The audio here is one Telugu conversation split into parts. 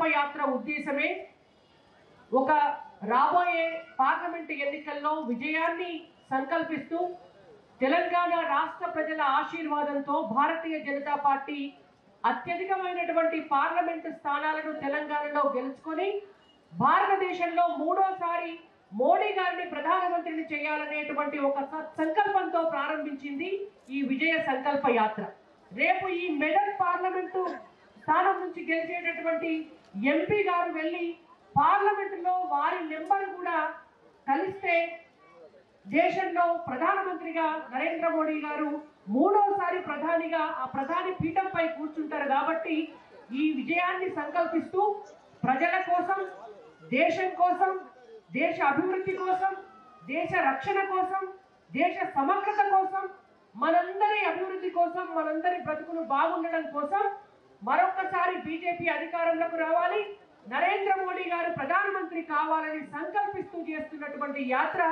సంకల్ప యాత్ర ఉద్దేశమే ఒక రాబోయే పార్లమెంట్ ఎన్నికల్లో విజయాన్ని సంకల్పిస్తూ తెలంగాణ రాష్ట్ర ప్రజల ఆశీర్వాదంతో భారతీయ జనతా పార్టీ అత్యధికమైనటువంటి పార్లమెంట్ స్థానాలను తెలంగాణలో గెలుచుకొని భారతదేశంలో మూడోసారి మోడీ గారిని ప్రధానమంత్రిని చేయాలనేటువంటి ఒక సంకల్పంతో ప్రారంభించింది ఈ విజయ సంకల్ప యాత్ర. రేపు ఈ మెదక్ పార్లమెంటు స్థానం నుంచి గెలిచేటటువంటి ఎంపీ గారు వెళ్ళి పార్లమెంటులో వారి నెంబర్ కూడా కలిస్తే దేశంలో ప్రధానమంత్రిగా నరేంద్ర మోడీ గారు మూడోసారి ప్రధానిగా ఆ ప్రధాని పీఠంపై కూర్చుంటారు. కాబట్టి ఈ విజయాన్ని సంకల్పిస్తూ ప్రజల కోసం, దేశం కోసం, దేశ అభివృద్ధి కోసం, దేశ రక్షణ కోసం, దేశ సమగ్రత కోసం, మనందరి అభివృద్ధి కోసం, మనందరి బ్రతుకులు బాగుండడం కోసం మరొకసారి బీజేపీ అధికారంలోకి రావాలి, నరేంద్ర మోడీ గారు ప్రధానమంత్రి కావాలని సంకల్పిస్తూ చేస్తున్నటువంటి యాత్ర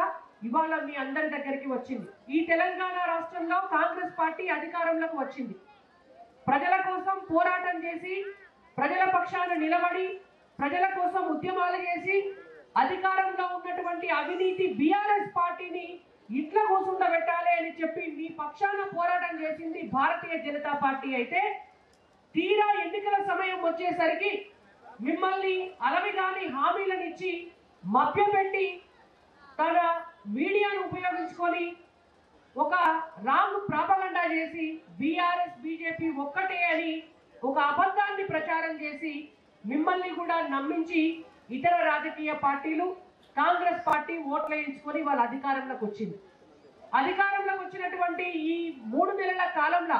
ఇవాళ మీ అందరి దగ్గరికి వచ్చింది. ఈ తెలంగాణ రాష్ట్రంలో కాంగ్రెస్ పార్టీ అధికారంలోకి వచ్చింది. ప్రజల కోసం పోరాటం చేసి, ప్రజల పక్షాన నిలబడి, ప్రజల కోసం ఉద్యమాలు చేసి అధికారంలో ఉన్నటువంటి అవినీతి బీఆర్ఎస్ పార్టీని ఇట్లా కూర్చుండబెట్టాలి అని చెప్పి మీ పక్షాన పోరాటం చేసింది భారతీయ జనతా పార్టీ. అయితే తీరా ఎన్నికల సమయం వచ్చేసరికి మిమ్మల్ని అలవిగాని హామీలనిచ్చి మభ్యపెట్టి తన మీడియాను ఉపయోగించుకొని ఒక రాంగ్ ప్రాపగండా చేసి బీఆర్ఎస్ బీజేపీ ఒక్కటే అని ఒక అబద్ధాన్ని ప్రచారం చేసి మిమ్మల్ని కూడా నమ్మించి ఇతర రాజకీయ పార్టీలు కాంగ్రెస్ పార్టీ ఓట్లు వేయించుకొని వాళ్ళ అధికారంలోకి వచ్చింది. అధికారంలోకి వచ్చినటువంటి ఈ 3 నెలల కాలంలో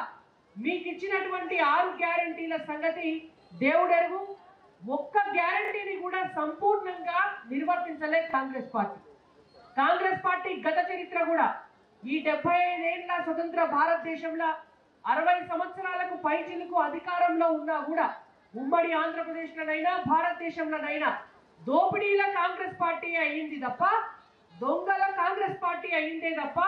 మీకు ఇచ్చినటువంటి 6 గ్యారంటీల సంగతి దేవుడెరుగు. ఒక్క గ్యారంటీని కూడా సంపూర్ణంగా నిర్వర్తించలే కాంగ్రెస్ పార్టీ. కాంగ్రెస్ పార్టీ గత చరిత్ర కూడా ఈ 75 ఏళ్ల స్వతంత్ర భారతదేశంలో 60 సంవత్సరాలకు పైచిలకు అధికారంలో ఉన్నా కూడా ఉమ్మడి ఆంధ్రప్రదేశ్లోనైనా భారతదేశంలోనైనా దోపిడీల కాంగ్రెస్ పార్టీ అయింది తప్ప, దొంగల కాంగ్రెస్ పార్టీ అయిందే తప్ప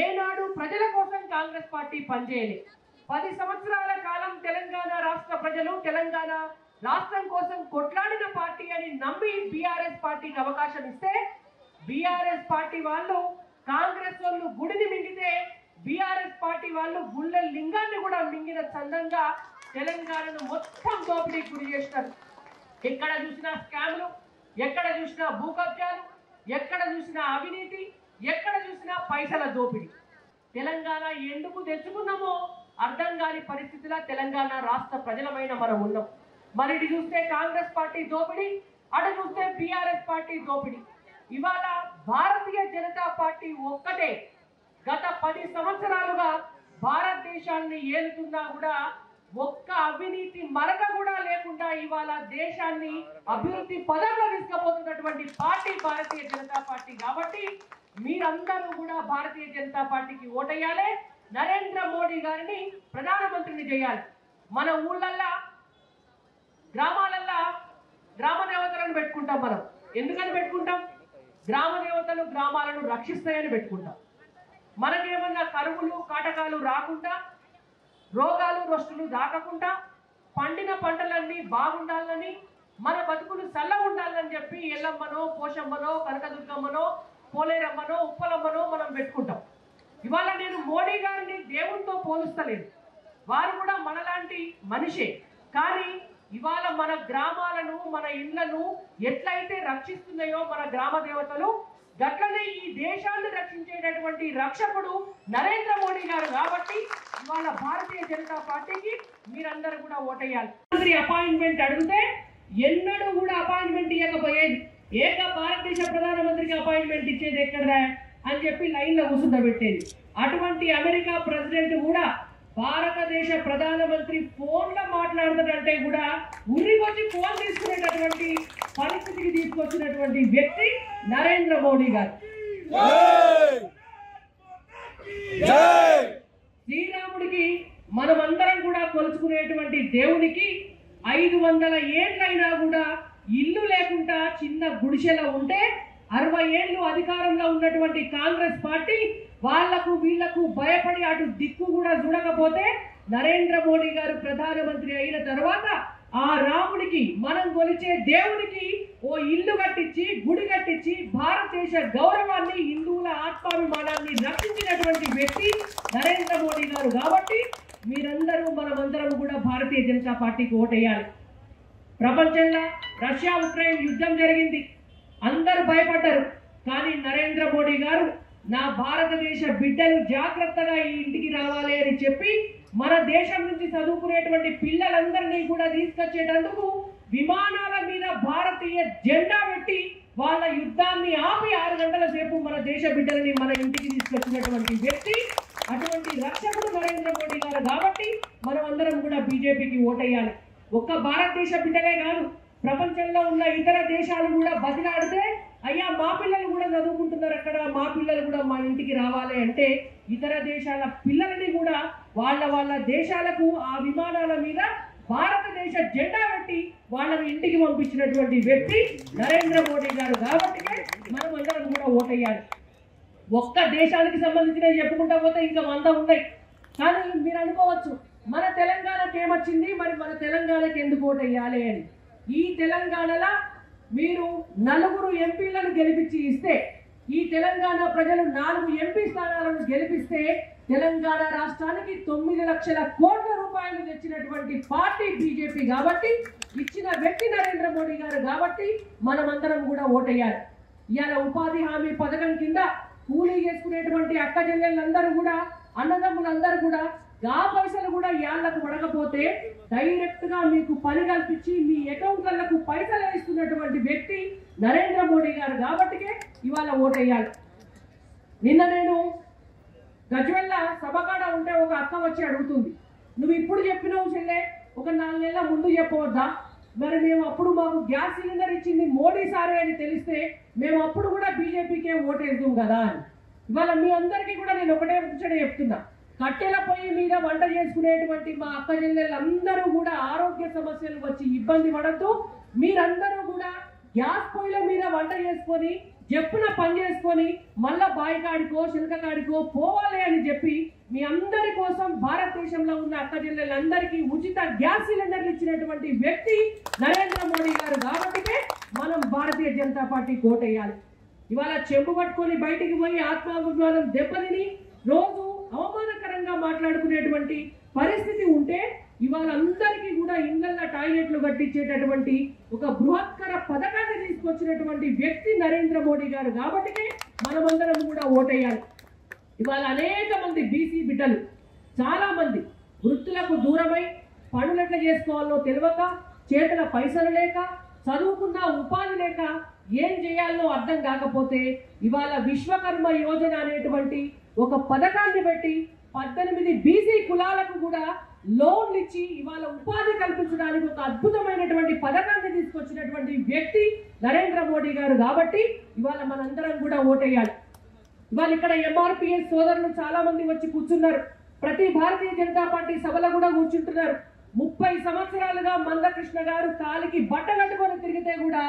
ఏనాడు ప్రజల కోసం కాంగ్రెస్ పార్టీ పనిచేయలేదు. 10 సంవత్సరాల కాలం తెలంగాణ రాష్ట్ర ప్రజలు తెలంగాణ రాష్ట్రం కోసం కొట్లాడిన పార్టీ అని నమ్మి బీఆర్ఎస్ పార్టీకి అవకాశం ఇస్తే బీఆర్ఎస్ పార్టీ వాళ్ళు కాంగ్రెస్ వాళ్ళు గుడిని మింగితే బీఆర్ఎస్ పార్టీ వాళ్ళు గుళ్ళ లింగాన్ని కూడా మింగిన చందంగా తెలంగాణను మొత్తం దోపిడీకి గురి చేస్తారు. ఎక్కడ చూసినా స్కామ్లు, ఎక్కడ చూసినా భూ కబ్జాలు, ఎక్కడ చూసినా అవినీతి, ఎక్కడ చూసినా పైసల దోపిడీ. తెలంగాణ ఎందుకు తెచ్చుకున్నామో అర్థం కాని పరిస్థితిలో తెలంగాణ రాష్ట్ర ప్రజలమైన మనం ఉన్నాం. మరి ఇటు చూస్తే కాంగ్రెస్ పార్టీ దోపిడీ, అటు చూస్తే బీఆర్ఎస్ పార్టీ దోపిడీ. ఇవాళ భారతీయ జనతా పార్టీ ఒక్కటే గత 10 సంవత్సరాలుగా భారతదేశాన్ని ఏలుతున్నా కూడా ఒక్క అవినీతి మరక కూడా లేకుండా ఇవాళ దేశాన్ని అభివృద్ధి పదంలో తీసుకుపోతున్నటువంటి పార్టీ భారతీయ జనతా పార్టీ. కాబట్టి మీరందరూ కూడా భారతీయ జనతా పార్టీకి ఓటేయాలి, నరేంద్ర మోడీ గారిని ప్రధానమంత్రిని చేయాలి. మన ఊళ్ళల్లో గ్రామాలల్లో గ్రామ దేవతలను పెట్టుకుంటాం. మనం ఎందుకని పెట్టుకుంటాం? గ్రామ దేవతలు గ్రామాలను రక్షిస్తాయని పెట్టుకుంటాం. మనకేమన్నా కరువులు కాటకాలు రాకుండా, రోగాలు రొస్టులు దాకకుండా, పండిన పంటలన్నీ బాగుండాలని, మన బతుకులు చల్లగా ఉండాలని చెప్పి ఎల్లమ్మనో, పోషమ్మనో, కనకదుర్గమ్మనో, పోలేరమ్మనో, ఉప్పలమ్మనో మనం పెట్టుకుంటాం. ఇవాళ నేను మోడీ గారిని దేవునితో పోలుస్తలేదు, వారు కూడా మనలాంటి మనిషే. కానీ ఇవాళ మన గ్రామాలను, మన ఇళ్లను ఎట్లయితే రక్షిస్తున్నాయో మన గ్రామ దేవతలు, గట్లనే ఈ దేశాన్ని రక్షించేటటువంటి రక్షకుడు నరేంద్ర మోడీ గారు. కాబట్టి ఇవాళ భారతీయ జనతా పార్టీకి మీరందరూ కూడా ఓటేయాలి. మంత్రి అపాయింట్మెంట్ అడిగితే ఎన్నడూ కూడా అపాయింట్మెంట్ ఇవ్వకపోయేది. ఏక భారతదేశ ప్రధానమంత్రికి అపాయింట్మెంట్ ఇచ్చేది ఎక్కడరా అని చెప్పి లైన్లో కూర్చుండబెట్టేది. అటువంటి అమెరికా ప్రెసిడెంట్ కూడా భారతదేశ ప్రధానమంత్రి ఫోన్లో మాట్లాడుతుందంటే కూడా ఉరికొచ్చి ఫోన్ తీసుకునేటటువంటి పరిస్థితికి తీసుకొచ్చినటువంటి వ్యక్తి నరేంద్ర మోడీ గారు. శ్రీరాముడికి మనమందరం కూడా కొలుచుకునేటువంటి దేవునికి 500 ఏళ్ళైనా కూడా ఇల్లు లేకుండా చిన్న గుడిసెలో ఉంటే 60 ఏళ్ళు అధికారంలో ఉన్నటువంటి కాంగ్రెస్ పార్టీ వాళ్లకు వీళ్లకు భయపడి అటు దిక్కు కూడా చూడకపోతే నరేంద్ర మోడీ గారు ప్రధానమంత్రి అయిన తర్వాత ఆ రాముడికి మనం కొలిచే దేవునికి ఓ ఇల్లు కట్టించి గుడి కట్టించి భారతదేశ గౌరవాన్ని హిందువుల ఆత్మాభిమానాన్ని రక్షించినటువంటి వ్యక్తి నరేంద్ర మోడీ గారు. కాబట్టి మీరందరూ మనమందరం కూడా భారతీయ జనతా పార్టీకి ఓటేయాలి. ప్రపంచంలో రష్యా ఉక్రెయిన్ యుద్ధం జరిగింది, అందరూ భయపడ్డారు. కానీ నరేంద్ర మోడీ గారు నా భారతదేశ బిడ్డలు జాగ్రత్తగా ఈ ఇంటికి రావాలి అని చెప్పి మన దేశం నుంచి చదువుకునేటువంటి పిల్లలందరినీ కూడా తీసుకొచ్చేటందుకు విమానాల మీద భారతీయ జెండా పెట్టి వాళ్ళ యుద్ధాన్ని ఆపి 6 గంటల సేపు మన దేశ బిడ్డలని మన ఇంటికి తీసుకొచ్చినటువంటి వ్యక్తి, అటువంటి రక్షకుడు నరేంద్ర మోడీ గారు. కాబట్టి మనం అందరం కూడా బీజేపీకి ఓటేయాలి. ఒక్క భారతదేశ బిడ్డలే కాదు, ప్రపంచంలో ఉన్న ఇతర దేశాలు కూడా బతిలాడితే అయ్యా మా పిల్లలు కూడా చదువుకుంటున్నారు అక్కడ, మా పిల్లలు కూడా మా ఇంటికి రావాలి అంటే ఇతర దేశాల పిల్లలని కూడా వాళ్ళ దేశాలకు ఆ విమానాల మీద భారతదేశ జెండా పెట్టి వాళ్ళని ఇంటికి పంపించినటువంటి వ్యక్తి నరేంద్ర మోడీ గారు. కాబట్టి మనం అందరం కూడా ఓటేయాలి. ఒక్క దేశానికి సంబంధించిన చెప్పుకుంటా పోతే ఇంకా 100 ఉన్నాయి. కానీ మీరు అనుకోవచ్చు మన తెలంగాణకి ఏమొచ్చింది, మరి మన తెలంగాణకి ఎందుకు ఓటేయాలి అని. ఈ తెలంగాణలో మీరు 4 ఎంపీలను గెలిపించి ఇస్తే, ఈ తెలంగాణ ప్రజలు 4 ఎంపీ స్థానాలను గెలిపిస్తే తెలంగాణ రాష్ట్రానికి 9 లక్షల కోట్ల రూపాయలు తెచ్చినటువంటి పార్టీ బీజేపీ. కాబట్టి ఇచ్చిన వ్యక్తి నరేంద్ర మోడీ గారు. కాబట్టి మనమందరం కూడా ఓటేయాలి. ఇవాళ ఉపాధి హామీ పథకం కింద కూలీ చేసుకునేటువంటి అక్క చెల్లెళ్ళందరూ కూడా, అన్నదమ్ములందరూ కూడా ఆ పైసలు కూడా ఏళ్లకు పడకపోతే డైరెక్ట్ గా మీకు పని కల్పించి మీ అకౌంట్లకు పైసలు వేస్తున్నటువంటి వ్యక్తి నరేంద్ర మోడీ గారు. కాబట్టి ఇవాళ ఓటేయాలి. నిన్న నేను గజ్వెల్ల సభకాడ ఉంటే ఒక అక్క వచ్చి అడుగుతుంది, నువ్వు ఇప్పుడు చెప్పినావు చెల్లె, ఒక 4 నెలల ముందు చెప్పవద్దా? మరి మేము అప్పుడు మాకు గ్యాస్ సిలిండర్ ఇచ్చింది మోడీ సారే అని తెలిస్తే మేము అప్పుడు కూడా బీజేపీకే ఓటేద్దాం కదా అని. ఇవాళ మీ అందరికీ కూడా నేను ఒకటే ముచ్చట చెప్తున్నా, కట్టెల పొయ్యి మీద వంట చేసుకునేటువంటి మా అక్క చెల్లెళ్ళందరూ కూడా ఆరోగ్య సమస్యలు వచ్చి ఇబ్బంది పడద్దు. మీరందరూ కూడా గ్యాస్ పొయ్యిల మీద వంట చేసుకొని చెప్పున పని చేసుకొని మళ్ళా బాయికాడికో శిల్కకాడికో పోవాలి అని చెప్పి మీ అందరి కోసం భారతదేశంలో ఉన్న అక్క చెల్లెళ్ళందరికీ ఉచిత గ్యాస్ సిలిండర్లు ఇచ్చినటువంటి వ్యక్తి నరేంద్ర మోడీ గారు. కాబట్టి మనం భారతీయ జనతా పార్టీ ఓటేయాలి. ఇవాళ చెంపు పట్టుకొని బయటికి పోయి ఆత్మాభిమానం దెబ్బతిని రోజు అవమానకరంగా మాట్లాడుకునేటువంటి పరిస్థితి ఉంటే ఇవాళ అందరికీ కూడా ఇళ్లల్లో టాయిలెట్లు కట్టించేటటువంటి ఒక బృహత్కర పథకాన్ని తీసుకొచ్చినటువంటి వ్యక్తి నరేంద్ర మోడీ గారు. కాబట్టి మనమందరం కూడా ఓటేయాలి. ఇవాళ అనేక మంది బీసీ బిడ్డలు చాలా మంది వృత్తులకు దూరమై పనులు ఎట్లా చేసుకోవాలో తెలియక, చేతుల పైసలు లేక, చదువుకున్న ఉపాధి లేక ఏం చేయాలో అర్థం కాకపోతే ఇవాళ విశ్వకర్మ యోజన అనేటువంటి ఒక పథకాన్ని పెట్టి 18 బీసీ కులాలకు కూడా లోన్లు ఇచ్చి ఇవాళ ఉపాధి కల్పించడానికి ఒక అద్భుతమైనటువంటి పథకాన్ని తీసుకొచ్చినటువంటి వ్యక్తి నరేంద్ర మోడీ గారు. కాబట్టి ఇవాళ మనందరం కూడా ఓటేయాలి. ఇవాళ ఇక్కడ ఎంఆర్పిఎస్ సోదరులు చాలా మంది వచ్చి కూర్చున్నారు. ప్రతి భారతీయ జనతా పార్టీ సభలో కూడా కూర్చుంటున్నారు. 30 సంవత్సరాలుగా మందకృష్ణ గారు కాలికి బట్ట కట్టుకొని తిరిగితే కూడా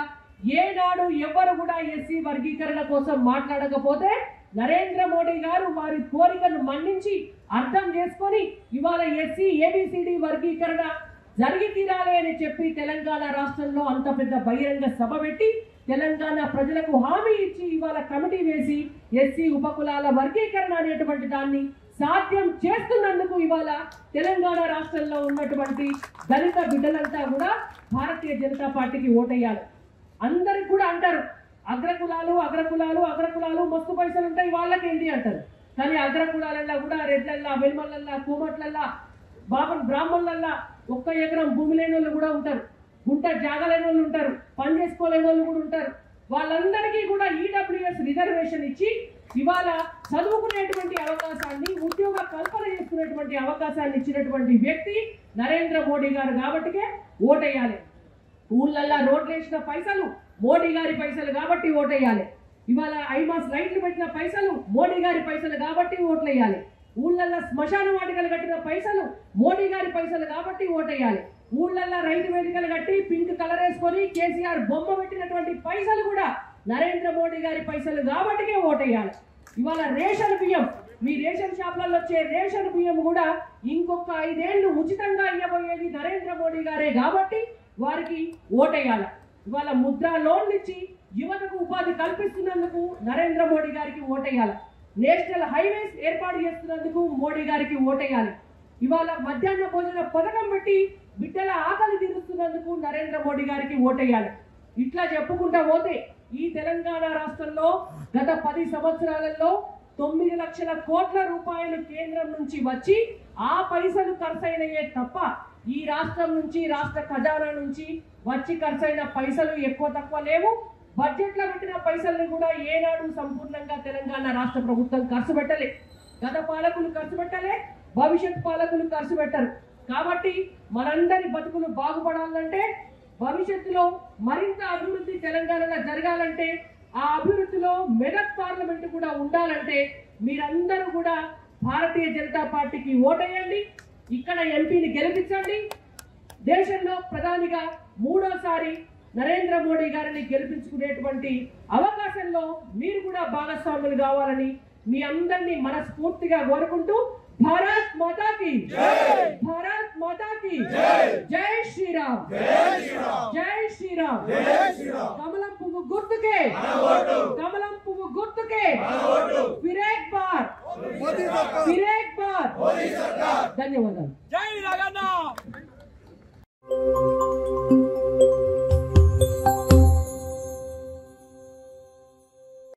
ఏనాడు ఎవరు కూడా ఎస్సీ వర్గీకరణ కోసం మాట్లాడకపోతే నరేంద్ర మోడీ గారు వారి కోరికను మన్నించి అర్థం చేసుకొని ఇవాళ ఎస్సీ ఏబిసిడి వర్గీకరణ జరిగి తీరాలి అని చెప్పి తెలంగాణ రాష్ట్రంలో అంత పెద్ద బహిరంగ సభ పెట్టి తెలంగాణ ప్రజలకు హామీ ఇచ్చి ఇవాళ కమిటీ వేసి ఎస్సీ ఉపకులాల వర్గీకరణ అనేటువంటి దాన్ని సాధ్యం చేస్తున్నందుకు ఇవాళ తెలంగాణ రాష్ట్రంలో ఉన్నటువంటి దళిత బిడ్డలంతా కూడా భారతీయ జనతా పార్టీకి ఓటేయాలి. అందరికి కూడా అంటారు అగ్రకులాలు అగ్రకులాలు అగ్రకులాలు మస్తు పైసలు ఉంటాయి వాళ్ళకేంటి అంటారు. కానీ అగ్రకులాలల్లో కూడా రెడ్లల్లా, వెల్మల్లల్లా, కోమట్లల్లా, బ్రాహ్మణులల్లా 1 ఎకరం భూమి లేని వాళ్ళు కూడా ఉంటారు, గుంట జాగా లేని వాళ్ళు ఉంటారు, పని చేసుకోలేని వాళ్ళు కూడా ఉంటారు. వాళ్ళందరికీ కూడా ఈడబ్ల్యూఎస్ రిజర్వేషన్ ఇచ్చి ఇవాళ చదువుకునేటువంటి అవకాశాన్ని, ఉద్యోగ కల్పన చేసుకునేటువంటి అవకాశాన్ని ఇచ్చినటువంటి వ్యక్తి నరేంద్ర మోడీ గారు. కాబట్టికే ఓటేయాలి. ఊళ్ళల్లా రోడ్లు వేసిన పైసలు మోడీ గారి పైసలు కాబట్టి ఓటేయాలి. ఇవాళ ఐమాస్ లైట్లు పెట్టిన పైసలు మోడీ గారి పైసలు కాబట్టి ఓట్లేయాలి. ఊళ్ళల్లో శ్మశాన వాటికలు కట్టిన పైసలు మోడీ గారి పైసలు కాబట్టి ఓటేయాలి. ఊళ్ళల్లో రైతు వేదికలు కట్టి పింక్ కలర్ వేసుకొని కేసీఆర్ బొమ్మ పెట్టినటువంటి పైసలు కూడా నరేంద్ర మోడీ గారి పైసలు కాబట్టికే ఓటేయాలి. ఇవాళ రేషన్ బియ్యం మీ రేషన్ షాపులలో వచ్చే రేషన్ బియ్యం కూడా ఇంకొక 5 ఏళ్ళు ఉచితంగా ఇవ్వబోయేది నరేంద్ర మోడీ గారే కాబట్టి వారికి ఓటేయాలి. ఇవాళ ముద్రా లోన్లు ఇచ్చి యువతకు ఉపాధి కల్పిస్తున్నందుకు నరేంద్ర మోడీ గారికి ఓటేయాలి. నేషనల్ హైవేస్ ఏర్పాటు చేస్తున్నందుకు మోడీ గారికి ఓటేయాలి. ఇవాళ మధ్యాహ్న భోజన పథకం పెట్టి బిడ్డల ఆకలి తీరుస్తున్నందుకు నరేంద్ర మోడీ గారికి ఓటేయాలి. ఇట్లా చెప్పుకుంటా పోతే ఈ తెలంగాణ రాష్ట్రంలో గత 10 సంవత్సరాలలో 9 లక్షల కోట్ల రూపాయలు కేంద్రం నుంచి వచ్చి ఆ పైసలు ఖర్చయినయే తప్ప ఈ రాష్ట్రం నుంచి రాష్ట్ర ఖజానా నుంచి వచ్చి ఖర్చయిన పైసలు ఎక్కువ తక్కువ లేవు. బడ్జెట్ లో పెట్టిన పైసల్ని కూడా ఏనాడు సంపూర్ణంగా తెలంగాణ రాష్ట్ర ప్రభుత్వం ఖర్చు పెట్టలే. గత పాలకులు ఖర్చు పెట్టలే, భవిష్యత్ పాలకులు ఖర్చు పెట్టరు. కాబట్టి మనందరి బతుకులు బాగుపడాలంటే, భవిష్యత్తులో మరింత అభివృద్ధి తెలంగాణలో జరగాలంటే, ఆ అభివృద్ధిలో మెదక్ పార్లమెంట్ కూడా ఉండాలంటే మీరందరూ కూడా భారతీయ జనతా పార్టీకి ఓటేయండి. ఇక్కడ ఎంపీని గెలిపించండి. దేశంలో ప్రధానిగా 3వసారి నరేంద్ర మోడీ గారిని గెలిపించుకునేటువంటి అవకాశంలో మీరు కూడా భాగస్వాములు కావాలని మీ అందరినీ మనస్ఫూర్తిగా కోరుకుంటూ భారత్ మాతా కి జై, భారత్ మాతా కి జై, జై శ్రీరామ్, జై శ్రీరామ్, కమలం పువ్వు గుర్తుకే, కమలం పువ్వు గుర్తుకే, ఫిర్ ఏక్ బార్, ధన్యవాదాలు.